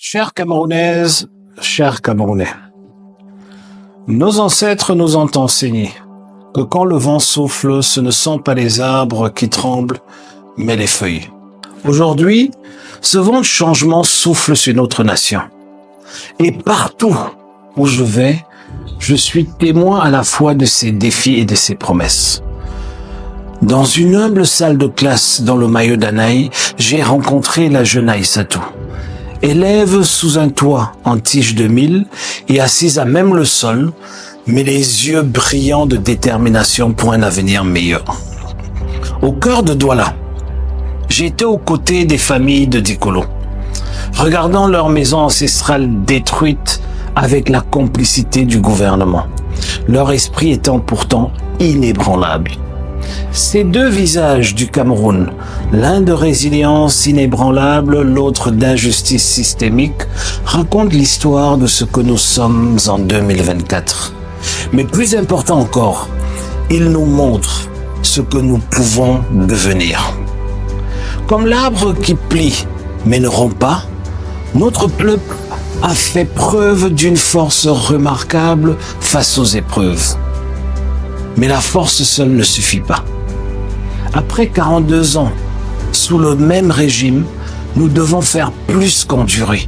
Chères Camerounaises, chers Camerounais, nos ancêtres nous ont enseigné que quand le vent souffle, ce ne sont pas les arbres qui tremblent, mais les feuilles. Aujourd'hui, ce vent de changement souffle sur notre nation. Et partout où je vais, je suis témoin à la fois de ses défis et de ses promesses. Dans une humble salle de classe dans le Mayo d'Anaï, j'ai rencontré la jeune Aïssatou. Élève sous un toit en tige de mil et assise à même le sol, mais les yeux brillants de détermination pour un avenir meilleur. Au cœur de Douala, j'étais aux côtés des familles de Dikolo, regardant leur maison ancestrale détruite avec la complicité du gouvernement, leur esprit étant pourtant inébranlable. Ces deux visages du Cameroun, l'un de résilience inébranlable, l'autre d'injustice systémique, racontent l'histoire de ce que nous sommes en 2024. Mais plus important encore, ils nous montrent ce que nous pouvons devenir. Comme l'arbre qui plie mais ne rompt pas, notre peuple a fait preuve d'une force remarquable face aux épreuves. Mais la force seule ne suffit pas. Après 42 ans, sous le même régime, nous devons faire plus qu'endurer.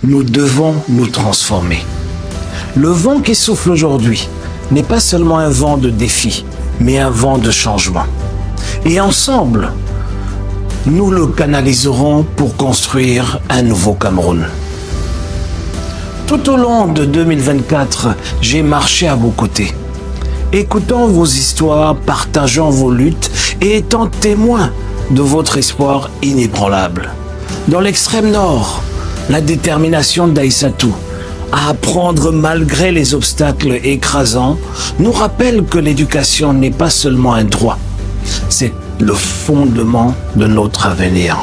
Nous devons nous transformer. Le vent qui souffle aujourd'hui n'est pas seulement un vent de défi, mais un vent de changement. Et ensemble, nous le canaliserons pour construire un nouveau Cameroun. Tout au long de 2024, j'ai marché à vos côtés, écoutant vos histoires, partageant vos luttes et étant témoin de votre espoir inébranlable. Dans l'extrême nord, la détermination d'Aïssatou à apprendre malgré les obstacles écrasants nous rappelle que l'éducation n'est pas seulement un droit, c'est le fondement de notre avenir.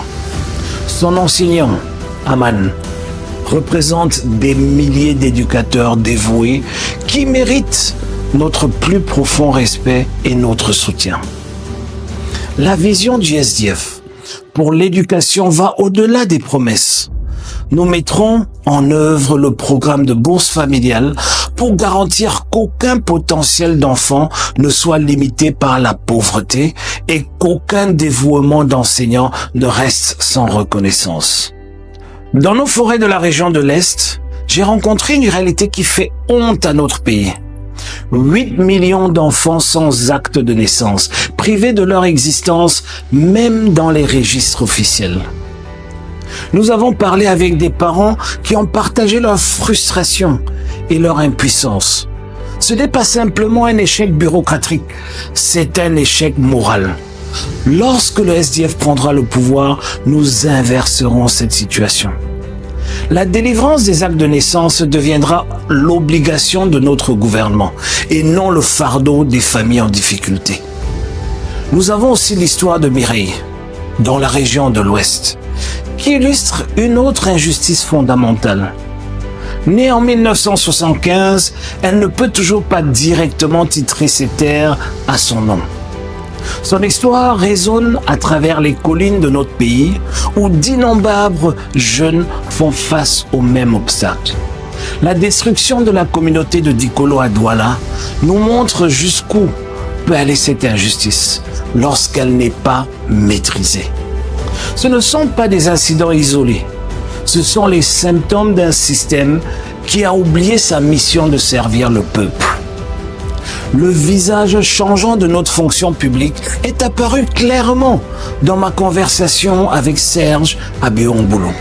Son enseignant, Aman, représente des milliers d'éducateurs dévoués qui méritent notre plus profond respect et notre soutien. La vision du SDF pour l'éducation va au-delà des promesses. Nous mettrons en œuvre le programme de bourse familiale pour garantir qu'aucun potentiel d'enfant ne soit limité par la pauvreté et qu'aucun dévouement d'enseignant ne reste sans reconnaissance. Dans nos forêts de la région de l'Est, j'ai rencontré une réalité qui fait honte à notre pays. 8 millions d'enfants sans acte de naissance, privés de leur existence même dans les registres officiels. Nous avons parlé avec des parents qui ont partagé leur frustration et leur impuissance. Ce n'est pas simplement un échec bureaucratique, c'est un échec moral. Lorsque le SDF prendra le pouvoir, nous inverserons cette situation. La délivrance des actes de naissance deviendra l'obligation de notre gouvernement et non le fardeau des familles en difficulté. Nous avons aussi l'histoire de Mireille, dans la région de l'Ouest, qui illustre une autre injustice fondamentale. Née en 1975, elle ne peut toujours pas directement titrer ses terres à son nom. Son histoire résonne à travers les collines de notre pays où d'innombrables jeunes font face aux mêmes obstacles. La destruction de la communauté de Dikolo à Douala nous montre jusqu'où peut aller cette injustice lorsqu'elle n'est pas maîtrisée. Ce ne sont pas des incidents isolés, ce sont les symptômes d'un système qui a oublié sa mission de servir le peuple. Le visage changeant de notre fonction publique est apparu clairement dans ma conversation avec Serge Abéomboulou.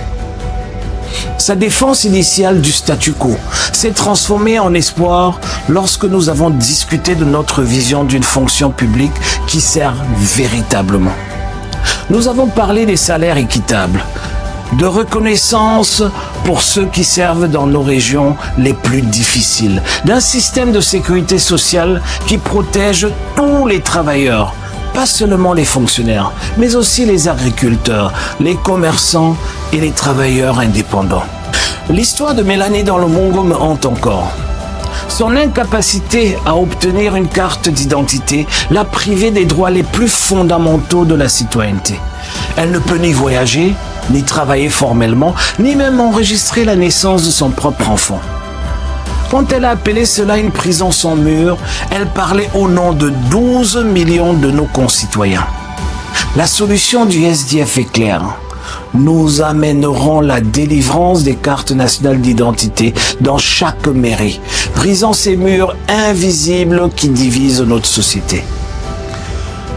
Sa défense initiale du statu quo s'est transformée en espoir lorsque nous avons discuté de notre vision d'une fonction publique qui sert véritablement. Nous avons parlé des salaires équitables, de reconnaissance pour ceux qui servent dans nos régions les plus difficiles, d'un système de sécurité sociale qui protège tous les travailleurs, pas seulement les fonctionnaires, mais aussi les agriculteurs, les commerçants et les travailleurs indépendants. L'histoire de Mélanie dans le Mongo me hante encore. Son incapacité à obtenir une carte d'identité l'a privée des droits les plus fondamentaux de la citoyenneté. Elle ne peut ni voyager, ni travailler formellement, ni même enregistrer la naissance de son propre enfant. Quand elle a appelé cela une prison sans mur, elle parlait au nom de 12 millions de nos concitoyens. La solution du SDF est claire. Nous amènerons la délivrance des cartes nationales d'identité dans chaque mairie, brisant ces murs invisibles qui divisent notre société.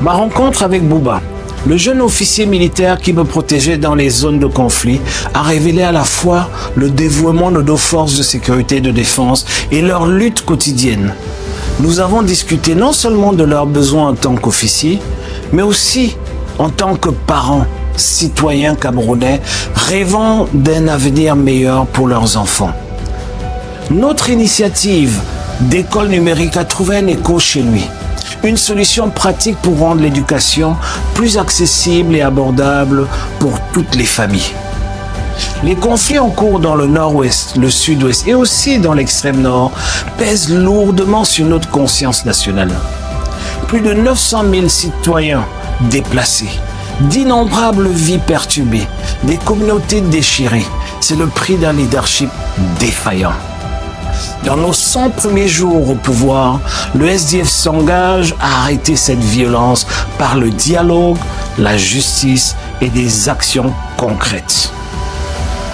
Ma rencontre avec Bouba, le jeune officier militaire qui me protégeait dans les zones de conflit, a révélé à la fois le dévouement de nos forces de sécurité et de défense et leur lutte quotidienne. Nous avons discuté non seulement de leurs besoins en tant qu'officiers, mais aussi en tant que parents, citoyens camerounais, rêvant d'un avenir meilleur pour leurs enfants. Notre initiative d'école numérique a trouvé un écho chez lui. Une solution pratique pour rendre l'éducation plus accessible et abordable pour toutes les familles. Les conflits en cours dans le nord-ouest, le sud-ouest et aussi dans l'extrême nord pèsent lourdement sur notre conscience nationale. Plus de 900 000 citoyens déplacés, d'innombrables vies perturbées, des communautés déchirées. C'est le prix d'un leadership défaillant. Dans nos 100 premiers jours au pouvoir, le SDF s'engage à arrêter cette violence par le dialogue, la justice et des actions concrètes.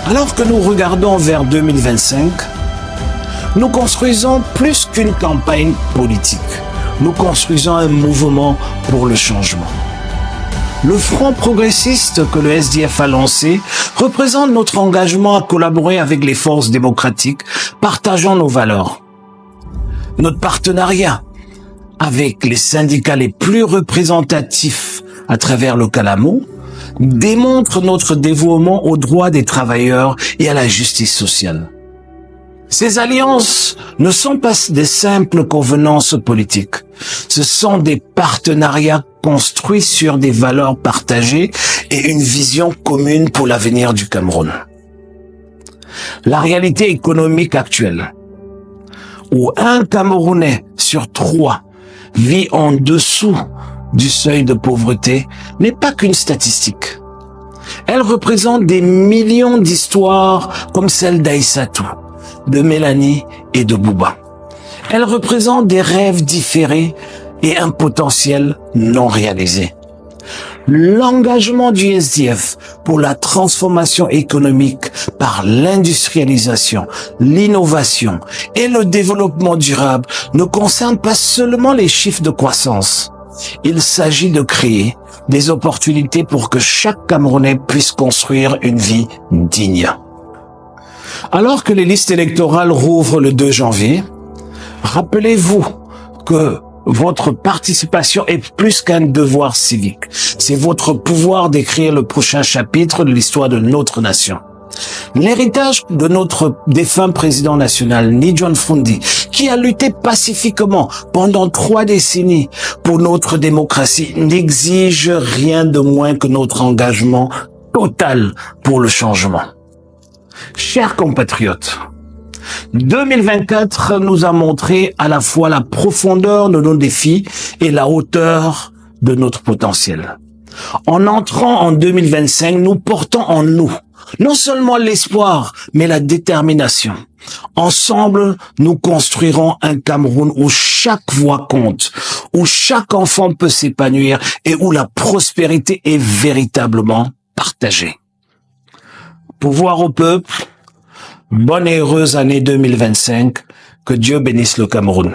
Alors que nous regardons vers 2025, nous construisons plus qu'une campagne politique. Nous construisons un mouvement pour le changement. Le front progressiste que le SDF a lancé représente notre engagement à collaborer avec les forces démocratiques, partageant nos valeurs. Notre partenariat avec les syndicats les plus représentatifs à travers le Calamo démontre notre dévouement aux droits des travailleurs et à la justice sociale. Ces alliances ne sont pas des simples convenances politiques. Ce sont des partenariats construits sur des valeurs partagées et une vision commune pour l'avenir du Cameroun. La réalité économique actuelle, où un Camerounais sur 3 vit en dessous du seuil de pauvreté, n'est pas qu'une statistique. Elle représente des millions d'histoires comme celle d'Aïssatou, de Mélanie et de Bouba. Elle représente des rêves différés et un potentiel non réalisé. L'engagement du SDF pour la transformation économique par l'industrialisation, l'innovation et le développement durable ne concerne pas seulement les chiffres de croissance. Il s'agit de créer des opportunités pour que chaque Camerounais puisse construire une vie digne. Alors que les listes électorales rouvrent le 2 janvier, rappelez-vous que votre participation est plus qu'un devoir civique. C'est votre pouvoir d'écrire le prochain chapitre de l'histoire de notre nation. L'héritage de notre défunt président national, Ni John Fundi, qui a lutté pacifiquement pendant 3 décennies pour notre démocratie, n'exige rien de moins que notre engagement total pour le changement. Chers compatriotes, 2024 nous a montré à la fois la profondeur de nos défis et la hauteur de notre potentiel. En entrant en 2025, nous portons en nous non seulement l'espoir, mais la détermination. Ensemble, nous construirons un Cameroun où chaque voix compte, où chaque enfant peut s'épanouir et où la prospérité est véritablement partagée. Pouvoir au peuple, bonne et heureuse année 2025, que Dieu bénisse le Cameroun.